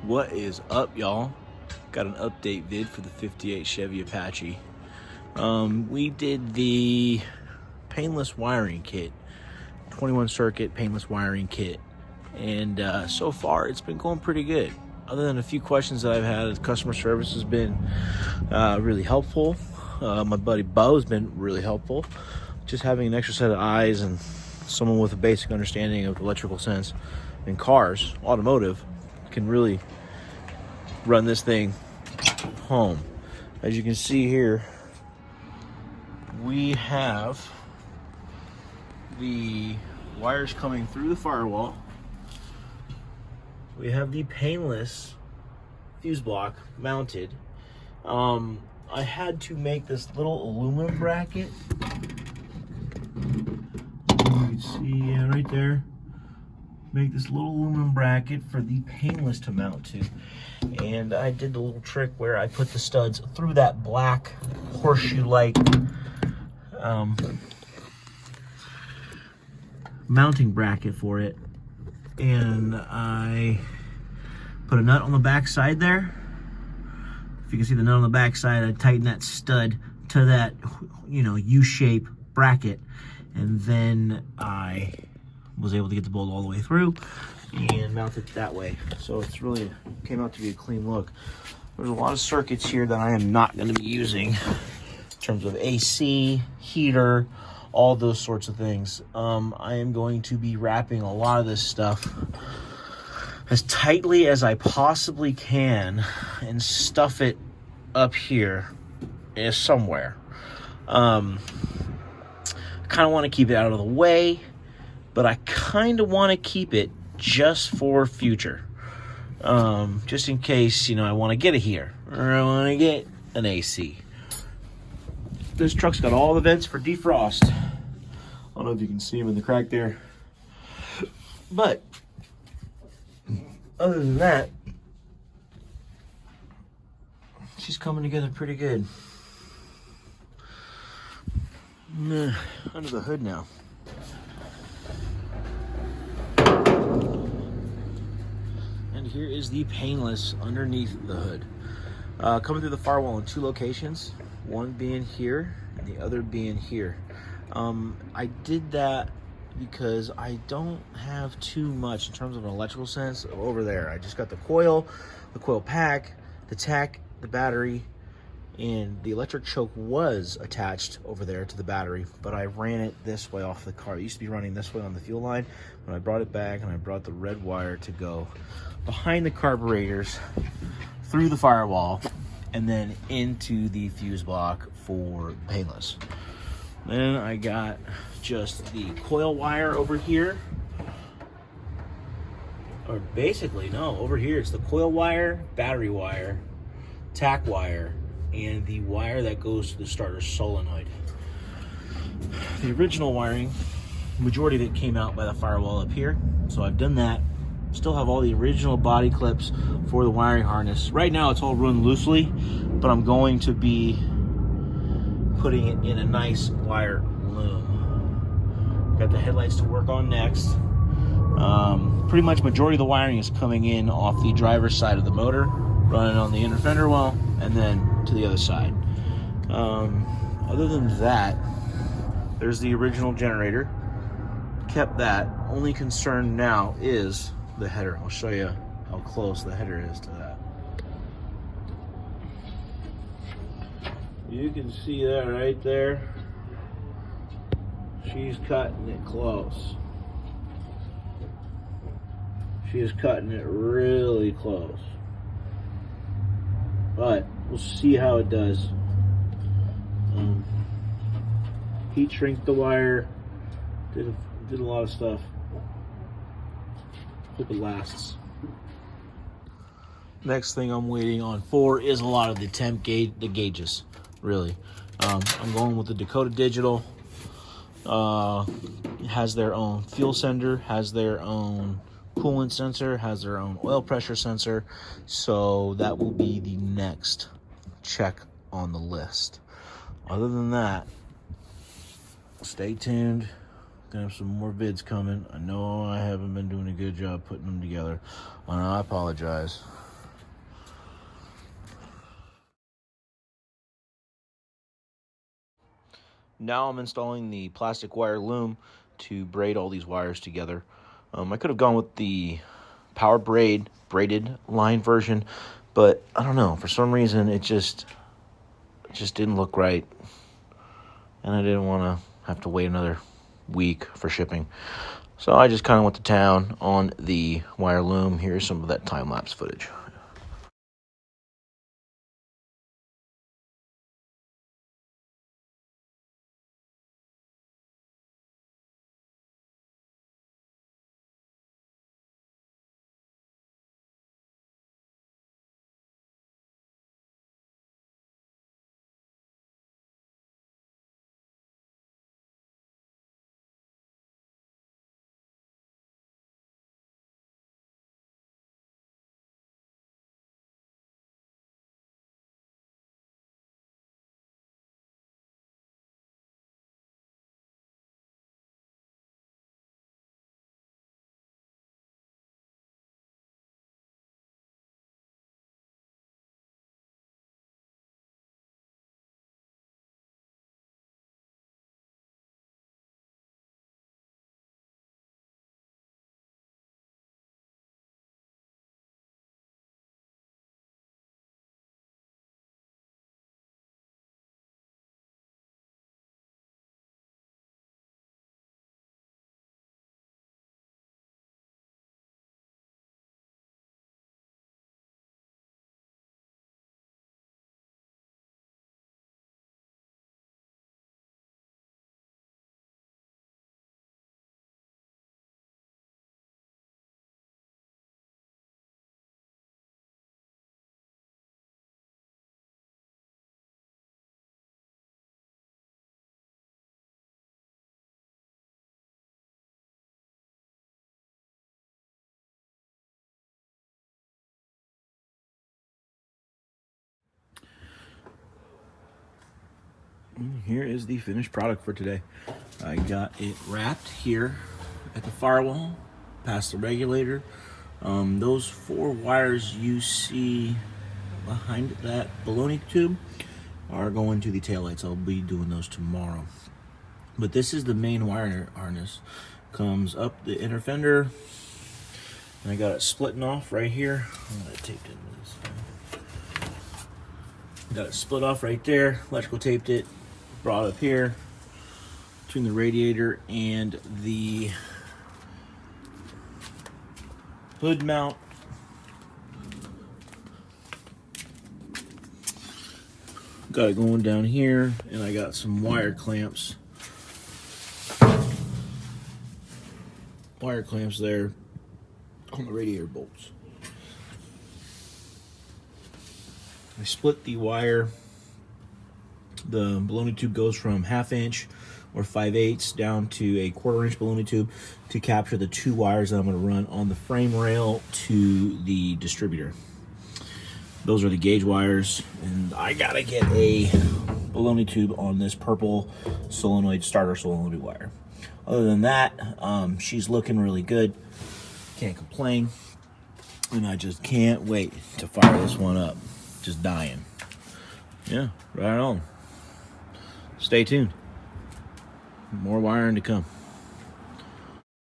What is up, y'all? Got an update vid for the 58 Chevy Apache. We did the painless wiring kit, 21 circuit painless wiring kit, and so far it's been going pretty good. Other than a few questions that I've had, customer service has been really helpful. My buddy Bo has been really helpful. Just having an extra set of eyes and someone with a basic understanding of electrical sense in cars, automotive, can really run this thing home. As you can see here, we have the wires coming through the firewall. We have the painless fuse block mounted. I had to make this little aluminum bracket. You can see right there. Make this little aluminum bracket for the painless to mount to. And I did the little trick where I put the studs through that black horseshoe-like mounting bracket for it. And I put a nut on the back side there. If you can see the nut on the back side, I tightened that stud to that, U-shape bracket. And then I was able to get the bolt all the way through and mount it that way. So it's really came out to be a clean look. There's a lot of circuits here that I am not going to be using in terms of AC, heater, all those sorts of things. I am going to be wrapping a lot of this stuff as tightly as I possibly can and stuff it up here somewhere. I kind of want to keep it out of the way, but I kind of want to keep it just for future. Just in case, I want to get a heater or I want to get an AC. This truck's got all the vents for defrost. I don't know if you can see them in the crack there. But other than that, she's coming together pretty good. Under the hood now. And here is the painless underneath the hood. Coming through the firewall in two locations, one being here and the other being here. I did that because I don't have too much in terms of an electrical sense over there. I just got the coil pack, the tach, the battery, and the electric choke was attached over there to the battery, but I ran it this way off the car. It used to be running this way on the fuel line. When I brought it back and I brought the red wire to go behind the carburetors, through the firewall, and then into the fuse block for painless. Then I got just the coil wire over here. Or basically, no, over here it's the coil wire, battery wire, tach wire, and the wire that goes to the starter solenoid. The original wiring, majority of it came out by the firewall up here, so I've done that. Still have all the original body clips for the wiring harness. Right now it's all run loosely, but I'm going to be putting it in a nice wire loom. Got the headlights to work on next. Pretty much majority of the wiring is coming in off the driver's side of the motor, running on the inner fender well, and then to the other side. Other than that, there's the original generator. Kept that. Only concern now is the header. I'll show you how close the header is to that. You can see that right there. She's cutting it close. She is cutting it really close. But we'll see how it does. Heat shrink the wire. Did a lot of stuff. Hope it lasts. Next thing I'm waiting on for is a lot of the temp gauge, the gauges, really. I'm going with the Dakota Digital. Has their own fuel sender, has their own coolant sensor, has their own oil pressure sensor. So that will be the next check on the list. Other than that, stay tuned. Gonna have some more vids coming. I know I haven't been doing a good job putting them together, and I apologize. Now I'm installing the plastic wire loom to braid all these wires together. I could have gone with the power braided line version, but I don't know, for some reason it just didn't look right, and I didn't want to have to wait another week for shipping. So I just kind of went to town on the wire loom. Here's some of that time-lapse footage. Here is the finished product for today. I got it wrapped here at the firewall, past the regulator. Those 4 wires you see behind that baloney tube are going to the taillights. I'll be doing those tomorrow. But this is the main wire harness. Comes up the inner fender, and I got it splitting off right here. I'm gonna tape it into this. Got it split off right there. Electrical taped it. Brought up here between the radiator and the hood mount. Got it going down here, and I got some wire clamps. Wire clamps there on the radiator bolts. I split the wire. The baloney tube goes from 1/2 inch or 5/8 down to a 1/4 inch baloney tube to capture the 2 wires that I'm going to run on the frame rail to the distributor. Those are the gauge wires, and I gotta get a baloney tube on this purple solenoid starter solenoid wire. Other than that, she's looking really good. Can't complain, and I just can't wait to fire this one up. Just dying. Yeah, right on. Stay tuned. More wiring to come.